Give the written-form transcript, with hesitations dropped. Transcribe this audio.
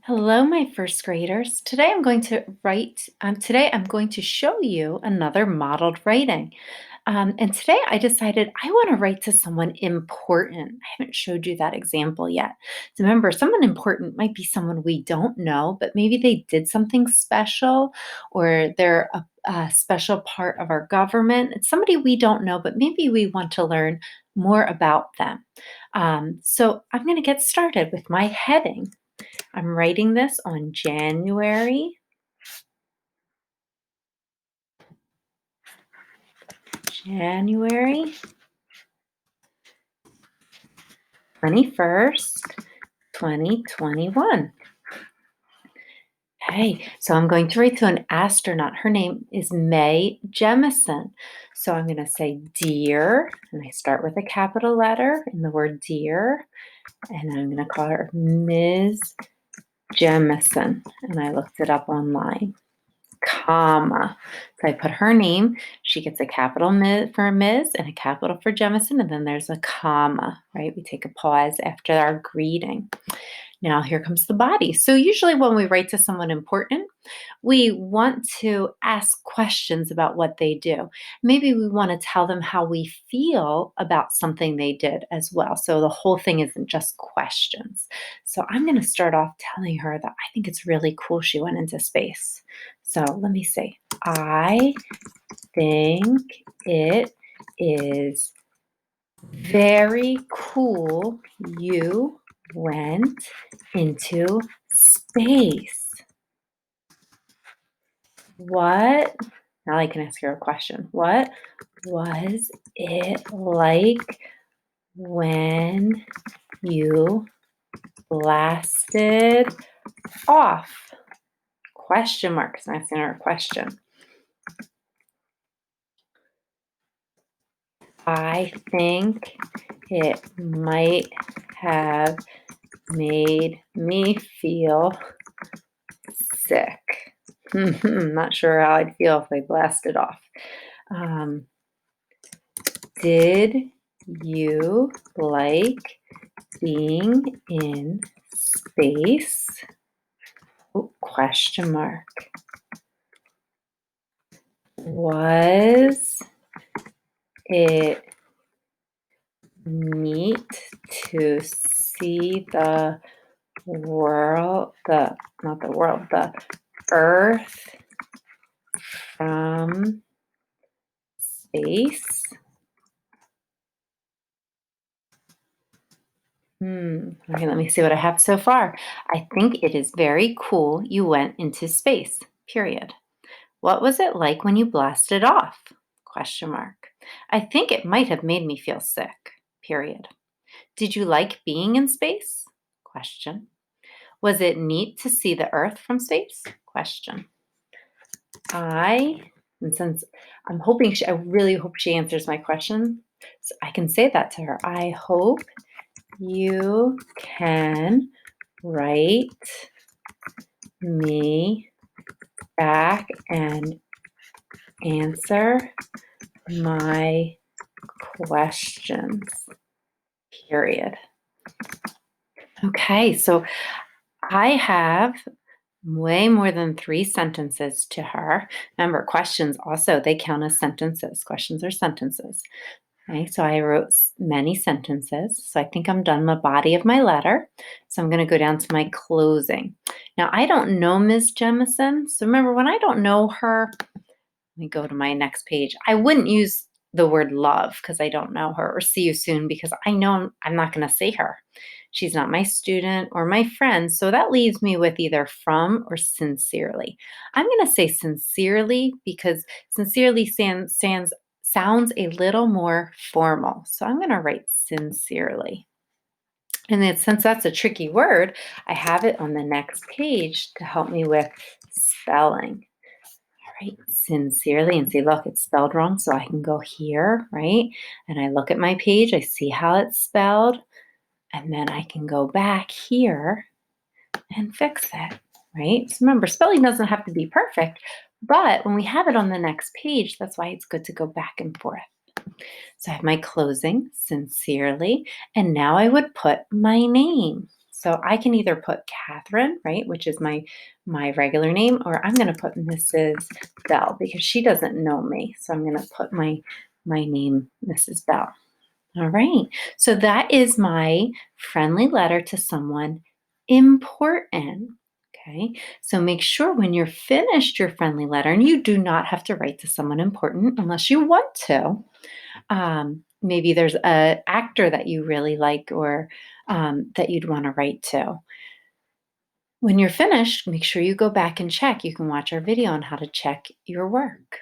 Hello, my first graders. Today I'm going to show you another modeled writing. And today I decided I want to write to someone important. I haven't showed you that example yet. So remember, someone important might be someone we don't know, but maybe they did something special or they're a special part of our government. It's somebody we don't know, but maybe we want to learn more about them. So I'm going to get started with my heading. I'm writing this on January 21st, 2021. Okay, so I'm going to write to an astronaut. Her name is Mae Jemison. So I'm going to say dear, and I start with a capital letter in the word dear, and I'm going to call her Ms. Jemison, and I looked it up online. Comma. So I put her name. She gets a capital for Ms. and a capital for Jemison, and then there's a comma, right? We take a pause after our greeting. Now here comes the body. So usually when we write to someone important, we want to ask questions about what they do. Maybe we want to tell them how we feel about something they did as well. So the whole thing isn't just questions. So I'm going to start off telling her that I think it's really cool she went into space. So let me say, I think it is very cool you went into space. What, now I can ask her a question. What was it like when you blasted off? Question mark, because I'm asking her a question. I think it might have made me feel sick. Not sure how I'd feel if I blasted off. Did you like being in space? Oh, question mark. Was it neat to see the Earth from space? Okay, let me see what I have so far. I think it is very cool you went into space, period. What was it like when you blasted off? Question mark. I think it might have made me feel sick, period. Did you like being in space? Question. Was it neat to see the Earth from space? Question. And since I really hope she answers my question, so I can say that to her. I hope you can write me back and answer my questions, period. Okay, so I have way more than 3 sentences to her. Remember, questions also, they count as sentences. Questions are sentences. Okay, so I wrote many sentences. So I think I'm done the body of my letter. So I'm going to go down to my closing. Now, I don't know Ms. Jemison. So remember, when I don't know her, let me go to my next page. I wouldn't use the word love because I don't know her, or see you soon because I know I'm not going to see her. She's not my student or my friend. So that leaves me with either from or sincerely. I'm going to say sincerely because sincerely sounds a little more formal. So I'm going to write sincerely. And then since that's a tricky word, I have it on the next page to help me with spelling. All right, sincerely, and see, look, it's spelled wrong. So I can go here, right? And I look at my page, I see how it's spelled, and then I can go back here and fix it, right? So remember, spelling doesn't have to be perfect, but when we have it on the next page, that's why it's good to go back and forth. So I have my closing, sincerely, and now I would put my name. So I can either put Catherine, right, which is my regular name, or I'm going to put Mrs. Bell because she doesn't know me. So I'm going to put my name, Mrs. Bell. All right. So that is my friendly letter to someone important. Okay. So make sure when you're finished your friendly letter, and you do not have to write to someone important unless you want to. Maybe there's a actor that you really like or that you'd want to write to. When you're finished, make sure you go back and check. You can watch our video on how to check your work.